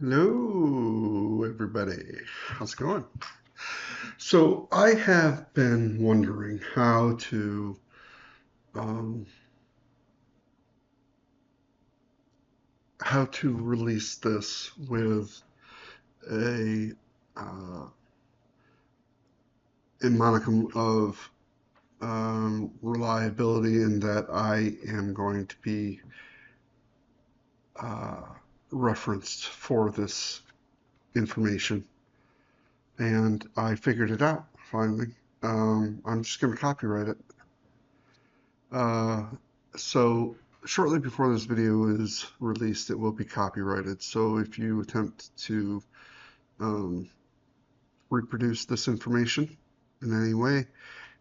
Hello, everybody. How's it going? So I have been wondering um, how to release this with a uh, a monicum of reliability, in that I am going to be uh, referenced for this information, and I figured it out finally. I'm just going to copyright it. Uh, so shortly before this video is released, it will be copyrighted. So if you attempt to um, reproduce this information in any way,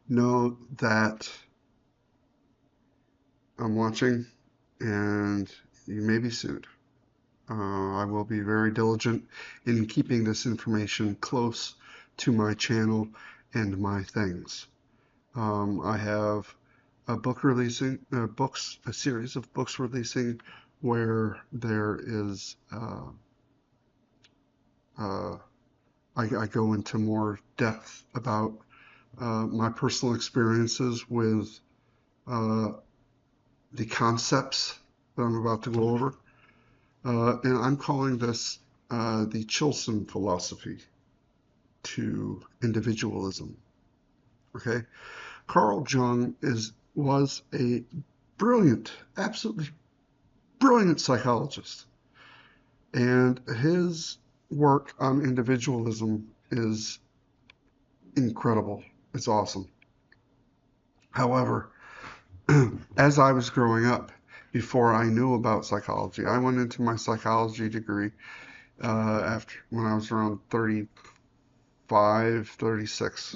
know that I'm watching and you may be sued. I will be very diligent in keeping this information close to my channel and my things. I have a series of books releasing where there is, uh, I go into more depth about my personal experiences with uh, the concepts that I'm about to go over. And I'm calling this the Chilson philosophy to individualism. Okay? Carl Jung was a brilliant, absolutely brilliant psychologist. And his work on individualism is incredible. It's awesome. However, as I was growing up, before I knew about psychology, I went into my psychology degree after when I was around 35, 36,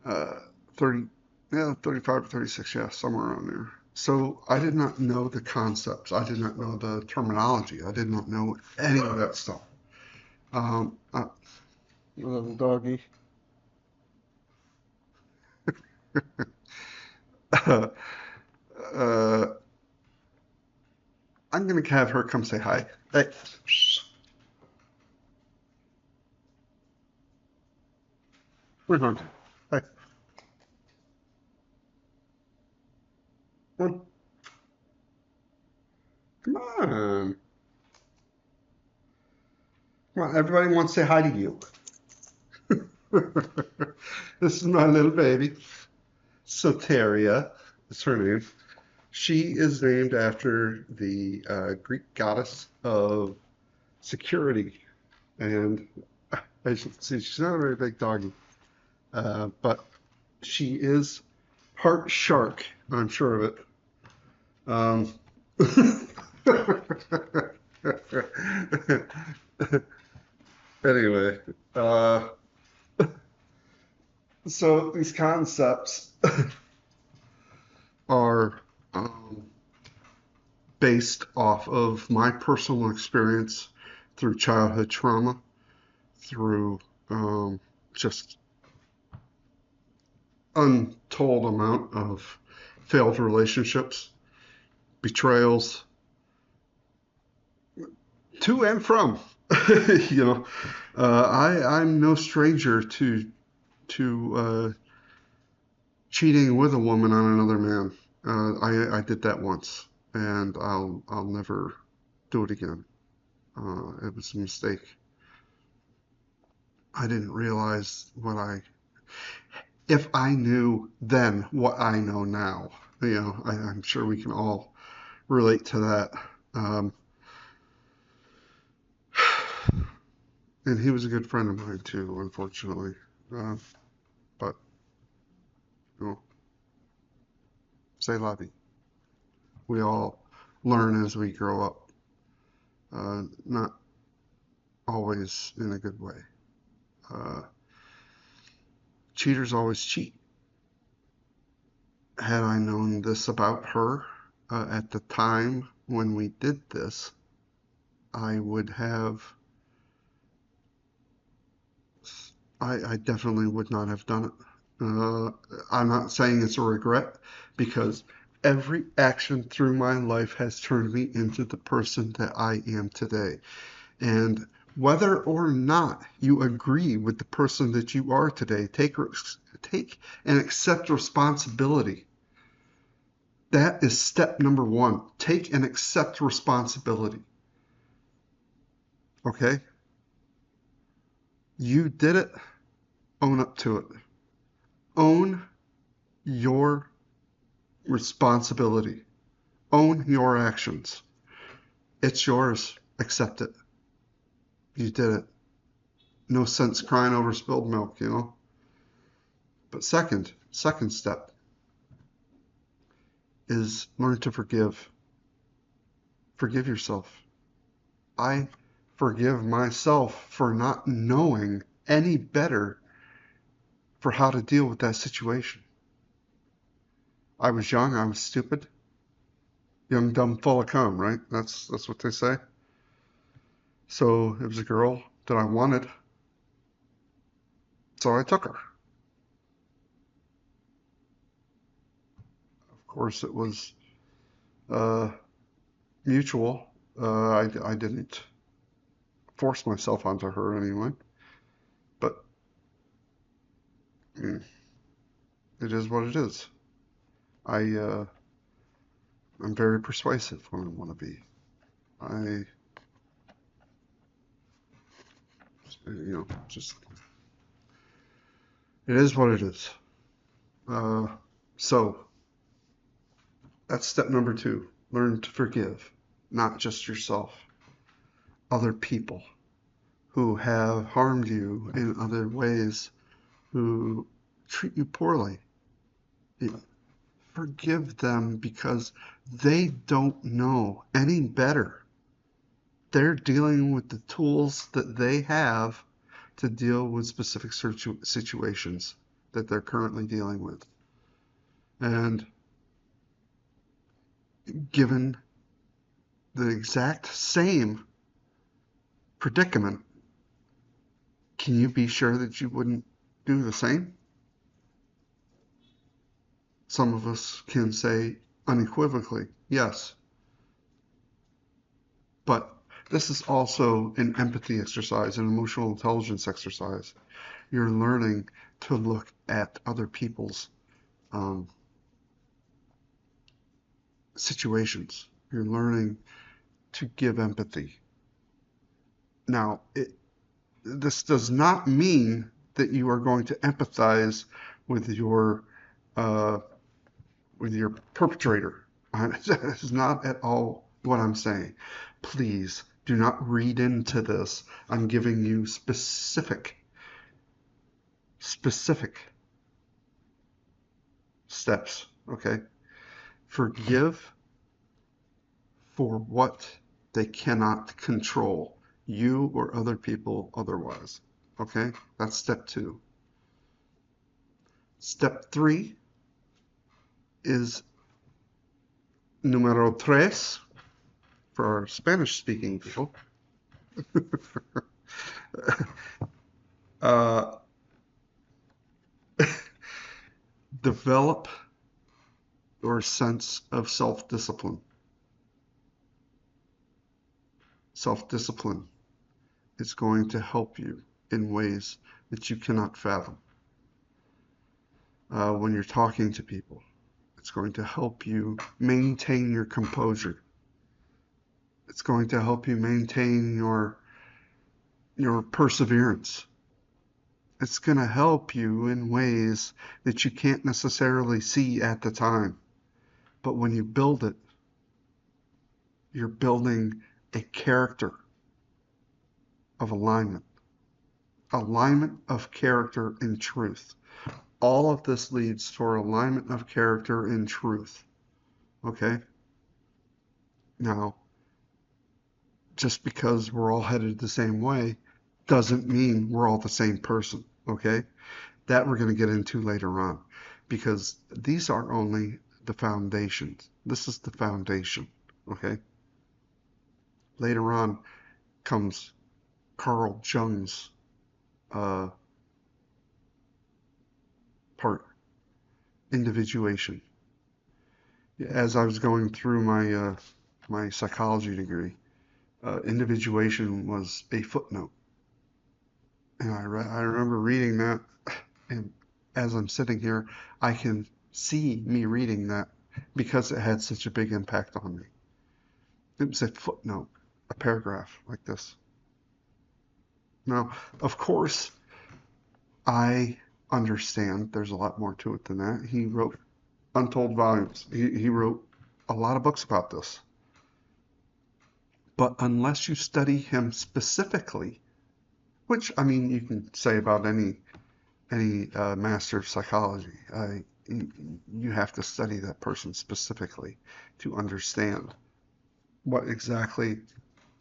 30, yeah, 35 to 36, yeah, somewhere around there. So I did not know the concepts. I did not know the terminology. I did not know any of that stuff. Um, uh, Little doggy. uh, I'm gonna have her come say hi. Hey, we're home. Hi, come on, come on, come on. Everybody wants to say hi to you. This is my little baby, Soteria. That's her name. She is named after the Greek goddess of security, and as you can see, she's not a very big doggy, but she is part shark. I'm sure of it. Um, anyway, uh, so these concepts are based off of my personal experience through childhood trauma, through just untold amount of failed relationships, betrayals, to and from. you know, I'm no stranger to cheating with a woman on another man. I did that once, and I'll never do it again. It was a mistake. I didn't realize if I knew then what I know now. I'm sure we can all relate to that. Um, and he was a good friend of mine too, unfortunately. Uh, but you know, say la vie. We all learn as we grow up. Not always in a good way. Uh, Cheaters always cheat. Had I known this about her at the time when we did this, I would have. I definitely would not have done it. I'm not saying it's a regret, because every action through my life has turned me into the person that I am today. And whether or not you agree with the person that you are today, take and accept responsibility. That is step number one. Take and accept responsibility. Okay? You did it. Own up to it. Own your responsibility. Own your actions. It's yours. Accept it. You did it. No sense crying over spilled milk, you know? But second step is learn to forgive. Forgive yourself. I forgive myself for not knowing any better for how to deal with that situation. I was young, I was stupid. Young, dumb, full of cum, right? That's what they say. So it was a girl that I wanted. So I took her. Of course, it was uh, mutual. I didn't force myself onto her anyway. But I mean, it is what it is. I'm very persuasive when I want to be. I, just it is what it is. Uh, so that's step number two. Learn to forgive, not just yourself, other people who have harmed you in other ways, who treat you poorly. Forgive them because they don't know any better. They're dealing with the tools that they have to deal with specific situations that they're currently dealing with. And given the exact same predicament, can you be sure that you wouldn't do the same? Some of us can say unequivocally, yes. But this is also an empathy exercise, an emotional intelligence exercise. You're learning to look at other people's situations. You're learning to give empathy. Now, this does not mean that you are going to empathize with your uh, perpetrator. That is not at all what I'm saying. Please do not read into this. I'm giving you specific steps. Okay, forgive for what they cannot control, you or other people otherwise. Okay, that's step two. Step three is numero tres for our Spanish speaking people. uh, Develop your sense of self-discipline. Self-discipline is going to help you in ways that you cannot fathom. When you're talking to people, it's going to help you maintain your composure. It's going to help you maintain your perseverance. It's going to help you in ways that you can't necessarily see at the time. But when you build it, you're building a character of alignment. Alignment of character and truth. All of this leads toward alignment of character and truth. Okay? Now, just because we're all headed the same way doesn't mean we're all the same person. Okay? That we're going to get into later on, because these are only the foundations. This is the foundation. Okay? Later on comes Carl Jung's part, individuation. As I was going through my psychology degree, Individuation was a footnote. And I remember reading that, and as I'm sitting here, I can see me reading that because it had such a big impact on me. It was a footnote, a paragraph like this. Now, of course, I understand there's a lot more to it than that. He wrote untold volumes. He wrote a lot of books about this. But unless you study him specifically, which I mean you can say about any master of psychology, you have to study that person specifically to understand what exactly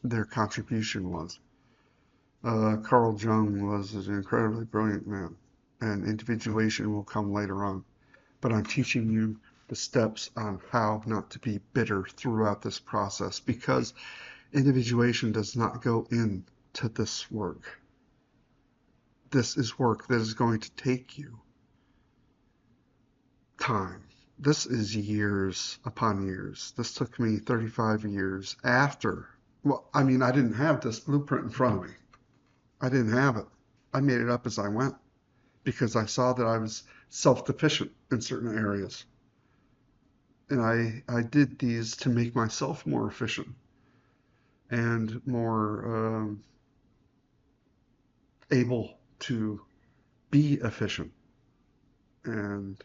their contribution was. Carl Jung was an incredibly brilliant man, and individuation will come later on. But I'm teaching you the steps on how not to be bitter throughout this process, because individuation does not go into this work. This is work that is going to take you time. This is years upon years. This took me 35 years after. Well, I mean, I didn't have this blueprint in front of me. I didn't have it. I made it up as I went because I saw that I was self-deficient in certain areas. And I did these to make myself more efficient and more able to be efficient and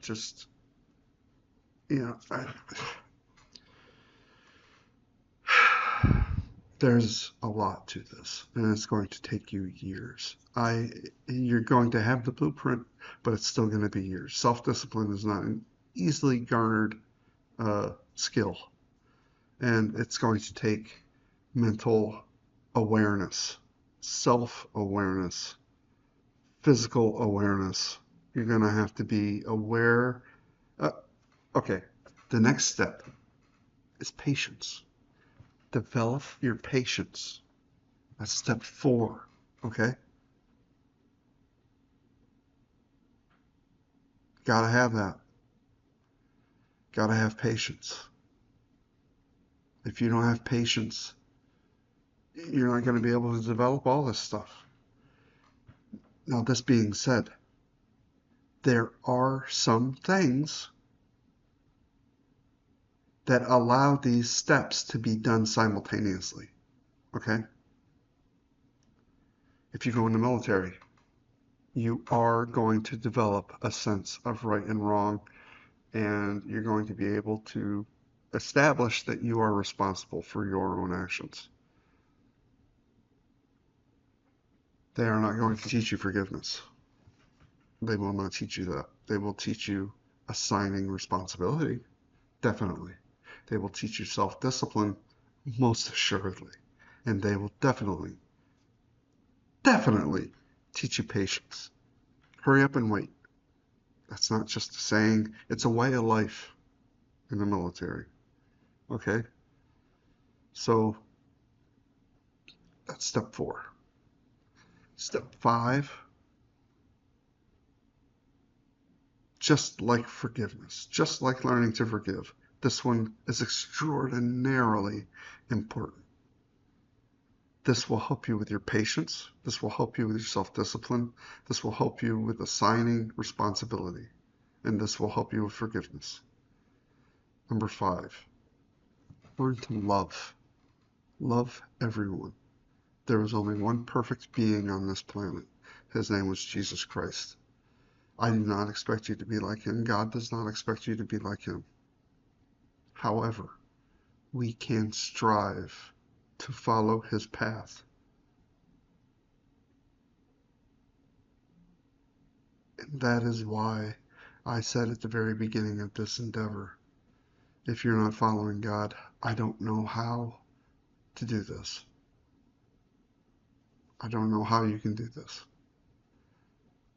just, you know, there's a lot to this, and it's going to take you years. You're going to have the blueprint, but it's still going to be years. Self-discipline is not an easily garnered skill, and it's going to take mental awareness, self-awareness, physical awareness. You're going to have to be aware. Okay, the next step is patience. Develop your patience. That's step 4, okay? Gotta have that. Gotta have patience. If you don't have patience, you're not going to be able to develop all this stuff. Now, this being said, there are some things that allow these steps to be done simultaneously, okay? If you go in the military, you are going to develop a sense of right and wrong, and you're going to be able to establish that you are responsible for your own actions. They are not going to teach you forgiveness. They will not teach you that. They will teach you assigning responsibility, definitely. They will teach you self-discipline, most assuredly. And they will definitely teach you patience. Hurry up and wait. That's not just a saying, it's a way of life in the military. Okay? So that's step 4. Step 5, just like forgiveness, just like learning to forgive, this one is extraordinarily important. This will help you with your patience. This will help you with your self-discipline. This will help you with assigning responsibility. And this will help you with forgiveness. Number 5, learn to love. Love everyone. There was only one perfect being on this planet. His name was Jesus Christ. I do not expect you to be like him. God does not expect you to be like him. However, we can strive to follow his path. And that is why I said at the very beginning of this endeavor, if you're not following God, I don't know how to do this. I don't know how you can do this.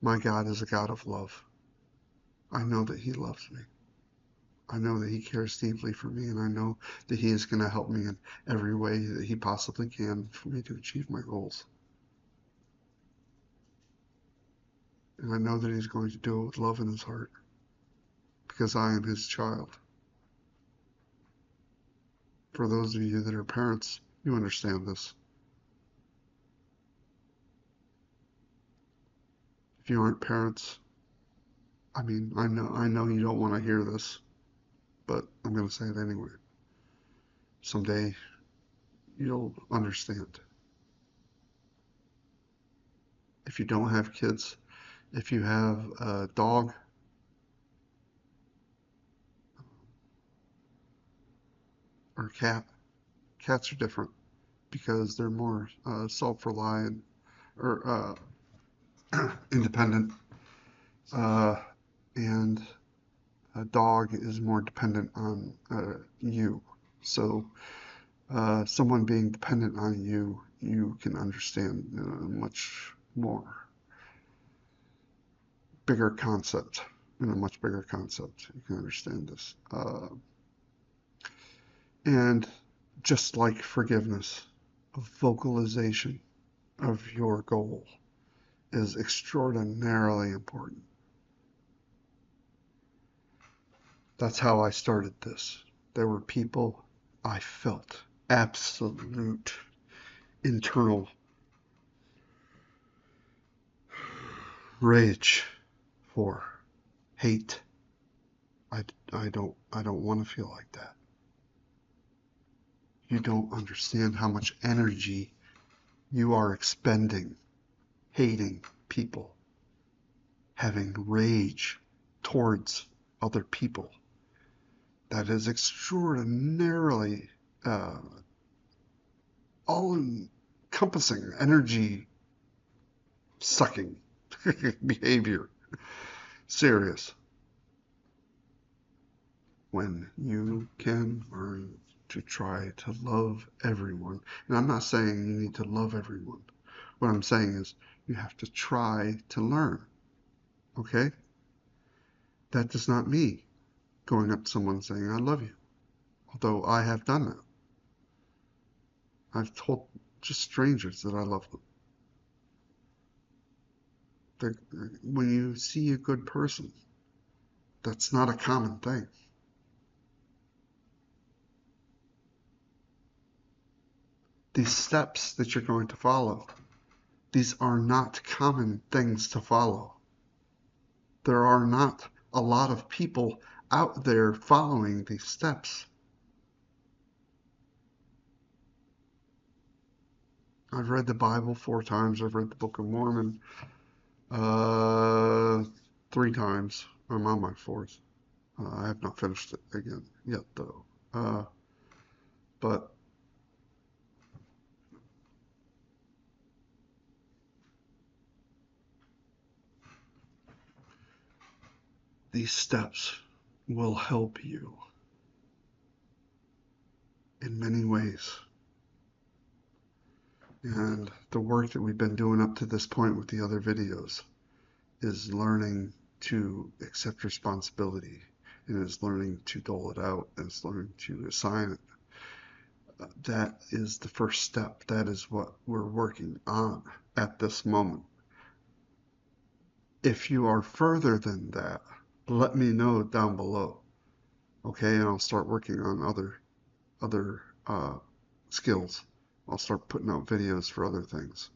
My God is a God of love. I know that he loves me. I know that he cares deeply for me, and I know that he is going to help me in every way that he possibly can for me to achieve my goals. And I know that he's going to do it with love in his heart, because I am his child. For those of you that are parents, you understand this. If you aren't parents, I mean, I know you don't want to hear this, but I'm going to say it anyway. Someday you'll understand. If you don't have kids, if you have a dog or a cat, cats are different because they're more self-reliant or independent, uh, and a dog is more dependent on you. So someone being dependent on you, you can understand much more bigger concept, in a much bigger concept. You can understand this. And just like forgiveness, a vocalization of your goal is extraordinarily important. That's how I started this. There were people I felt absolute internal rage for, hate. I don't want to feel like that. You don't understand how much energy you are expending hating people, having rage towards other people. That is extraordinarily all-encompassing energy sucking behavior. Serious. When you can learn to try to love everyone, and I'm not saying you need to love everyone. What I'm saying is you have to try to learn. Okay? That does not mean going up to someone saying, I love you. Although I have done that. I've told just strangers that I love them. When you see a good person, that's not a common thing. These steps that you're going to follow, these are not common things to follow. There are not a lot of people out there following these steps. I've read the Bible 4 times. I've read the Book of Mormon 3 times. I'm on my 4th. I have not finished it again yet, though. But these steps will help you in many ways. And the work that we've been doing up to this point with the other videos is learning to accept responsibility, and is learning to dole it out, and is learning to assign it. That is the first step. That is what we're working on at this moment. If you are further than that, let me know down below. Okay, and I'll start working on other skills. I'll start putting out videos for other things.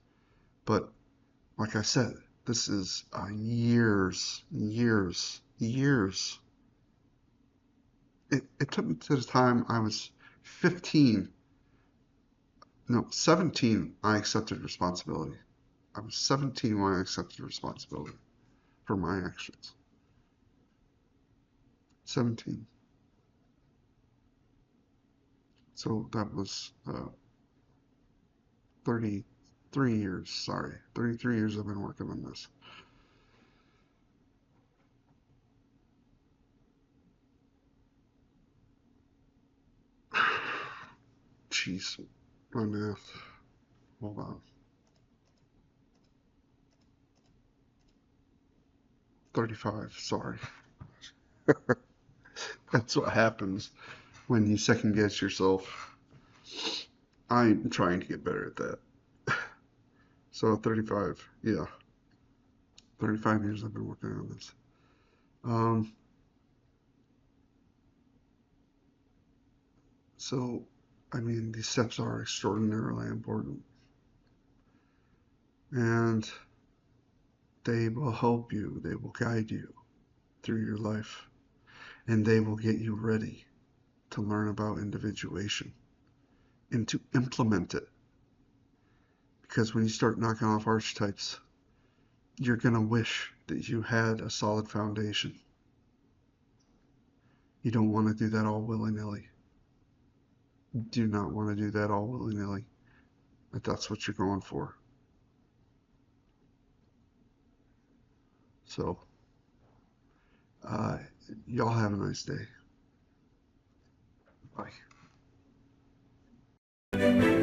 But like I said, this is years. It took me to the time I was 15. No, 17, I accepted responsibility. I was 17 when I accepted responsibility for my actions. 17. So that was 33 years, sorry. 33 years I've been working on this. Jeez, my math. Hold on. 35, sorry. That's what happens when you second guess yourself. I'm trying to get better at that. So 35, yeah. 35 years I've been working on this. So I mean, these steps are extraordinarily important. And they will help you, they will guide you through your life, and they will get you ready to learn about individuation and to implement it. Because when you start knocking off archetypes, you're going to wish that you had a solid foundation. You don't want to do that all willy-nilly. Do not want to do that all willy-nilly, if that's what you're going for. So, y'all have a nice day. Bye.